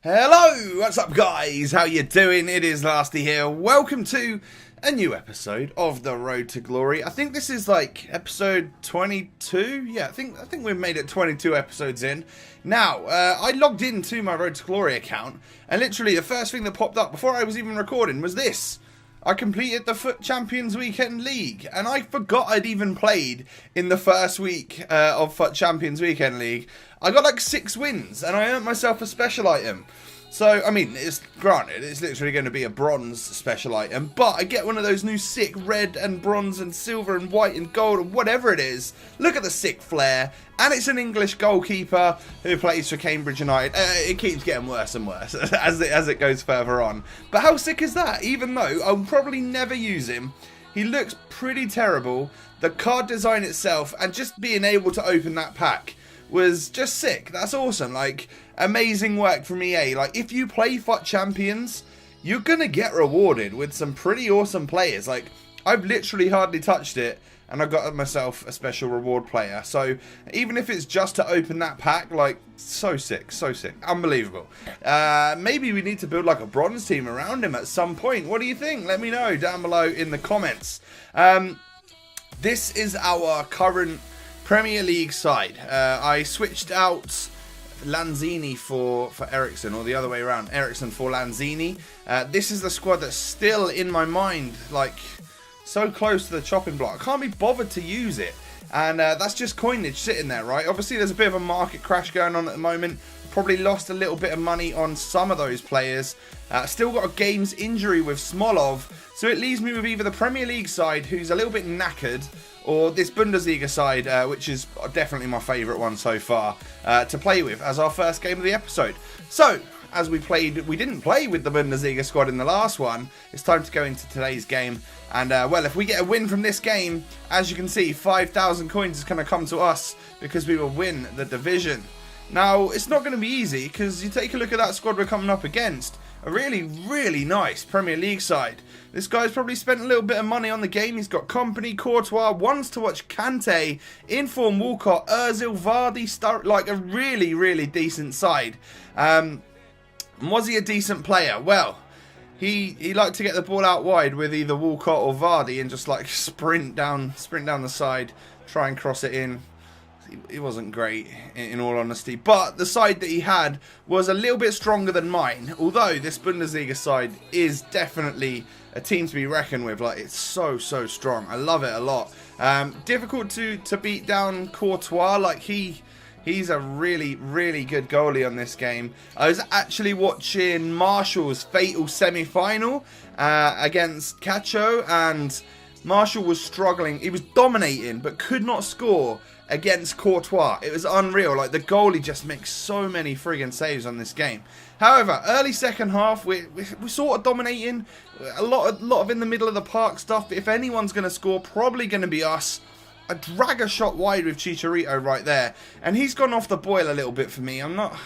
Hello, what's up guys? How you doing? It is Lasty here. Welcome to a new episode of The Road to Glory. I think this is like episode 22. Yeah, I think we've made it 22 episodes in. Now, I logged into my Road to Glory account and literally the first thing that popped up before I was even recording was this. I completed the FUT Champions Weekend League, and I forgot I'd even played in the first week of FUT Champions Weekend League. I got like 6 wins, and I earned myself a special item. So, I mean, it's granted, it's literally going to be a bronze special item, but I get one of those new sick red and bronze and silver and white and gold and whatever it is. Look at the sick flair, and it's an English goalkeeper who plays for Cambridge United. It keeps getting worse and worse as it goes further on. But how sick is that? Even though I'll probably never use him, he looks pretty terrible. The card design itself and just being able to open that pack was just sick. That's awesome. Like, amazing work from EA. Like, if you play FUT Champions, you're gonna get rewarded with some pretty awesome players. Like, I've literally hardly touched it and I got myself a special reward player. So even if it's just to open that pack, like, so sick, unbelievable. Maybe we need to build like a bronze team around him at some point. What do you think? Let me know down below in the comments. This is our current Premier League side. I switched out Lanzini for Ericsson, or the other way around, Ericsson for Lanzini. This is the squad that's still in my mind, like so close to the chopping block. I can't be bothered to use it, and that's just coinage sitting there, right? Obviously there's a bit of a market crash going on at the moment. Probably lost a little bit of money on some of those players. Still got a game's injury with Smolov, so it leaves me with either the Premier League side, who's a little bit knackered, or this Bundesliga side, which is definitely my favourite one so far, to play with as our first game of the episode. So, as we didn't play with the Bundesliga squad in the last one, it's time to go into today's game. And, well, if we get a win from this game, as you can see, 5,000 coins is going to come to us because we will win the division. Now, it's not going to be easy, because you take a look at that squad we're coming up against. A really, really nice Premier League side. This guy's probably spent a little bit of money on the game. He's got Company, Courtois, wants to watch Kante, Inform Walcott, Ozil, Vardy, like a really, really decent side. Was he a decent player? Well, he liked to get the ball out wide with either Walcott or Vardy and just like sprint down the side, try and cross it in. He wasn't great, in all honesty, but the side that he had was a little bit stronger than mine, although this Bundesliga side is definitely a team to be reckoned with. Like, it's so strong. I love it a lot. Difficult to beat down Courtois. Like, he's a really, really good goalie on this game. I was actually watching Marshall's fatal semi-final against Cacho, and Marshall was struggling. He was dominating, but could not score against Courtois. It was unreal. Like, the goalie just makes so many friggin' saves on this game. However, early second half, we're sort of dominating. A lot of in the middle of the park stuff. But if anyone's going to score, probably going to be us. I drag a shot wide with Chicharito right there, and he's gone off the boil a little bit for me. I'm not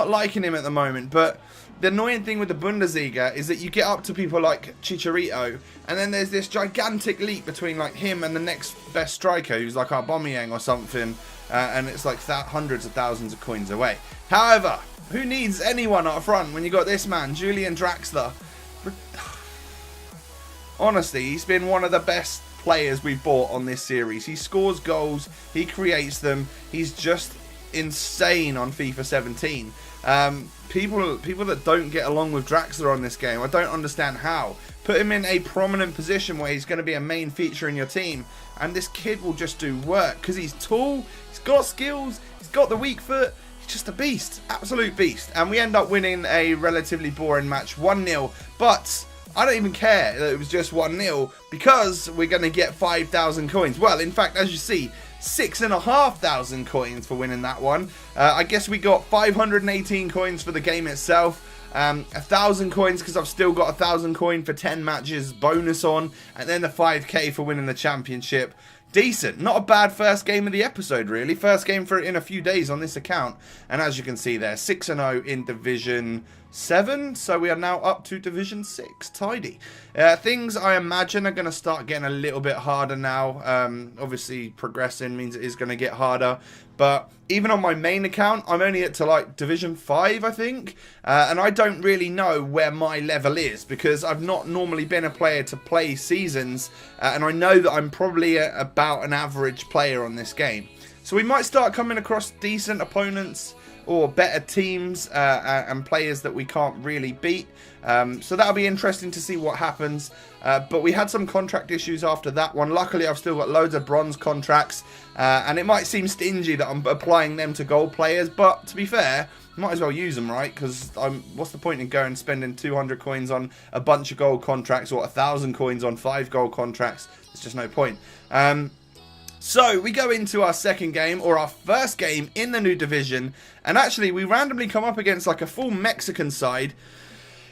liking him at the moment, but the annoying thing with the Bundesliga is that you get up to people like Chicharito, and then there's this gigantic leap between like him and the next best striker, who's like Aubameyang or something, and it's like hundreds of thousands of coins away. However, who needs anyone up front when you got this man, Julian Draxler? Honestly, he's been one of the best players we've bought on this series. He scores goals, he creates them, he's just insane on FIFA 17. People that don't get along with Draxler on this game, I don't understand how. Put him in a prominent position where he's going to be a main feature in your team, and this kid will just do work because he's tall, he's got skills, he's got the weak foot. He's just a beast, absolute beast. And we end up winning a relatively boring match, 1-0, but I don't even care that it was just 1-0 because we're going to get 5,000 coins. Well, in fact, as you see, 6,500 coins for winning that one. I guess we got 518 coins for the game itself. 1,000 coins because I've still got 1,000 coin for 10 matches bonus on, and then the 5k for winning the championship. Decent, not a bad first game of the episode really. First game in a few days on this account, and as you can see there, 6-0 in Division 7, so we are now up to Division 6. Tidy. Things I imagine are going to start getting a little bit harder now. Obviously, progressing means it is going to get harder. But even on my main account, I'm only at to like Division 5, I think. And I don't really know where my level is because I've not normally been a player to play seasons. And I know that I'm probably about an average player on this game. So we might start coming across decent opponents or better teams and players that we can't really beat. So that'll be interesting to see what happens. But we had some contract issues after that one. Luckily, I've still got loads of bronze contracts. And it might seem stingy that I'm applying them to gold players. But to be fair, might as well use them, right? Because what's the point in going spending 200 coins on a bunch of gold contracts or 1,000 coins on 5 gold contracts? There's just no point. So, we go into our second game, or our first game in the new division, and actually, we randomly come up against like a full Mexican side.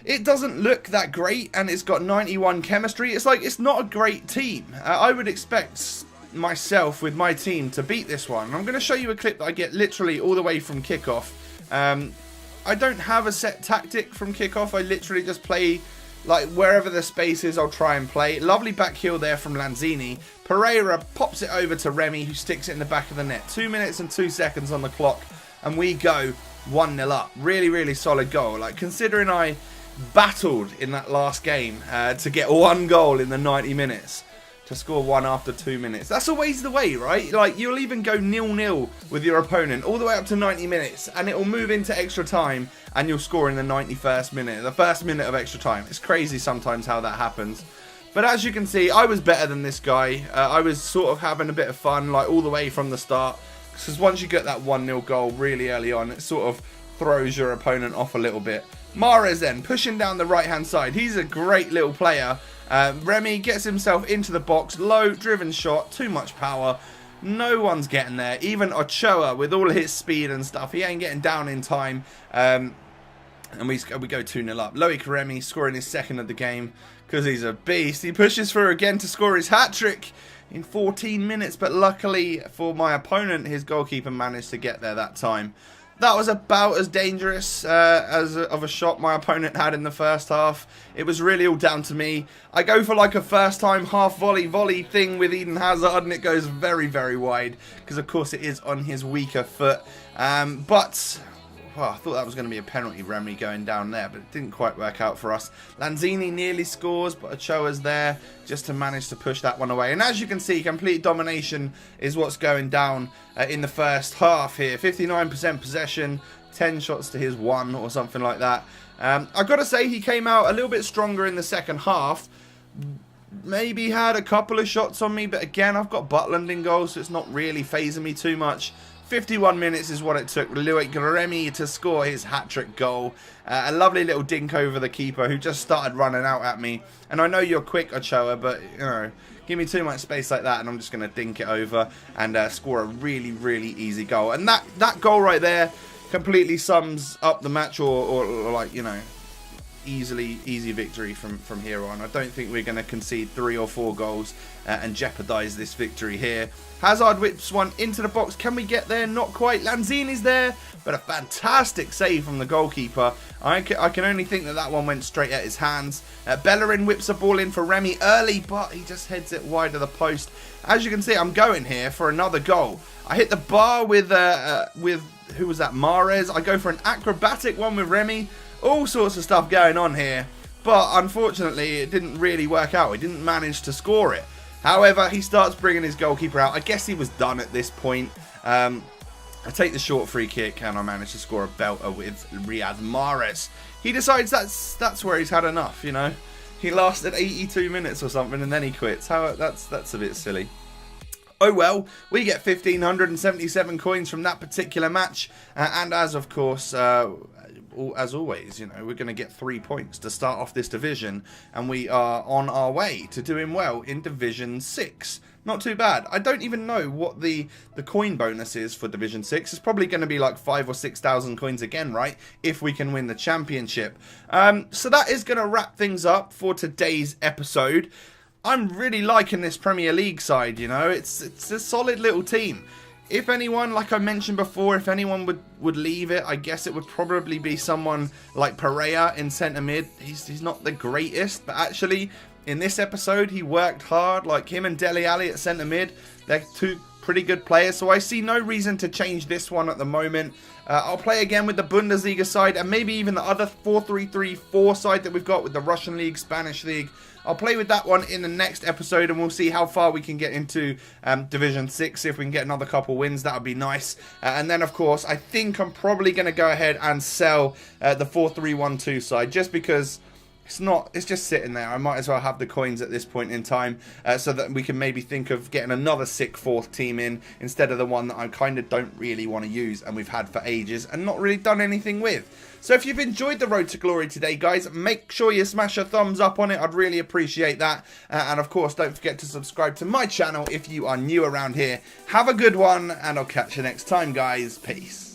It doesn't look that great, and it's got 91 chemistry. It's not a great team. I would expect myself, with my team, to beat this one. I'm going to show you a clip that I get literally all the way from kickoff. I don't have a set tactic from kickoff. I literally just play like wherever the space is, I'll try and play. Lovely back heel there from Lanzini. Pereira pops it over to Remy, who sticks it in the back of the net. 2 minutes and 2 seconds on the clock, and we go 1-0 up. Really, really solid goal. Like, considering I battled in that last game to get 1 goal in the 90 minutes, to score 1 after 2 minutes. That's always the way, right? Like, you'll even go 0-0 with your opponent all the way up to 90 minutes, and it will move into extra time, and you'll score in the 91st minute, the first minute of extra time. It's crazy sometimes how that happens. But as you can see, I was better than this guy. I was sort of having a bit of fun, like, all the way from the start. Because once you get that 1-0 goal really early on, it sort of throws your opponent off a little bit. Mahrez then, pushing down the right-hand side. He's a great little player. Remy gets himself into the box. Low, driven shot. Too much power. No one's getting there. Even Ochoa, with all his speed and stuff, he ain't getting down in time. And we go 2-0 up. Loic Remy scoring his second of the game because he's a beast. He pushes through again to score his hat-trick in 14 minutes. But luckily for my opponent, his goalkeeper managed to get there that time. That was about as dangerous of a shot my opponent had in the first half. It was really all down to me. I go for like a first time half volley thing with Eden Hazard, and it goes very, very wide because of course it is on his weaker foot. But I thought that was going to be a penalty, Remy going down there, but it didn't quite work out for us. Lanzini nearly scores, but Ochoa's there just to manage to push that one away. And as you can see, complete domination is what's going down in the first half here. 59% possession, 10 shots to his 1 or something like that. I've got to say he came out a little bit stronger in the second half. Maybe had a couple of shots on me, but again, I've got Butland in goal, so it's not really phasing me too much. 51 minutes is what it took Loic Remy to score his hat-trick goal. A lovely little dink over the keeper who just started running out at me. And I know you're quick, Ochoa, but, you know, give me too much space like that and I'm just going to dink it over and score a really, really easy goal. And that goal right there completely sums up the match or like, you know, easy victory from here on. I don't think we're going to concede 3 or 4 goals and jeopardise this victory here. Hazard whips one into the box. Can we get there? Not quite. Lanzini's there, but a fantastic save from the goalkeeper. I can only think that one went straight at his hands. Bellerin whips the ball in for Remy early, but he just heads it wide of the post. As you can see, I'm going here for another goal. I hit the bar with who was that? Mahrez. I go for an acrobatic one with Remy. All sorts of stuff going on here, but unfortunately it didn't really work out. He didn't manage to score it. However, he starts bringing his goalkeeper out. I guess he was done at this point. I take the short free kick and I manage to score a belter with Riyad Mahrez. He decides that's where he's had enough, you know. He lasted 82 minutes or something and then he quits. That's a bit silly. Oh well, we get 1,577 coins from that particular match, and as of course, as always, you know, we're going to get 3 points to start off this division, and we are on our way to doing well in Division 6. Not too bad. I don't even know what the coin bonus is for Division 6. It's probably going to be like 5,000 or 6,000 coins again, right? If we can win the championship. So that is going to wrap things up for today's episode. I'm really liking this Premier League side, you know. It's a solid little team. If anyone, like I mentioned before, if anyone would leave it, I guess it would probably be someone like Pereira in centre mid. He's not the greatest, but actually in this episode he worked hard. Like him and Dele Alli at centre mid, they're two pretty good players, so I see no reason to change this one at the moment. I'll play again with the Bundesliga side and maybe even the other 4-3-3-4 side that we've got with the Russian League, Spanish League. I'll play with that one in the next episode, and we'll see how far we can get into Division 6. If we can get another couple wins, that would be nice. And then, of course, I think I'm probably going to go ahead and sell the 4-3-1-2 side, just because it's just sitting there. I might as well have the coins at this point in time, so that we can maybe think of getting another sick fourth team in instead of the one that I kind of don't really want to use and we've had for ages and not really done anything with. So if you've enjoyed the Road to Glory today, guys, make sure you smash a thumbs up on it. I'd really appreciate that. And of course, don't forget to subscribe to my channel if you are new around here. Have a good one, and I'll catch you next time, guys. Peace.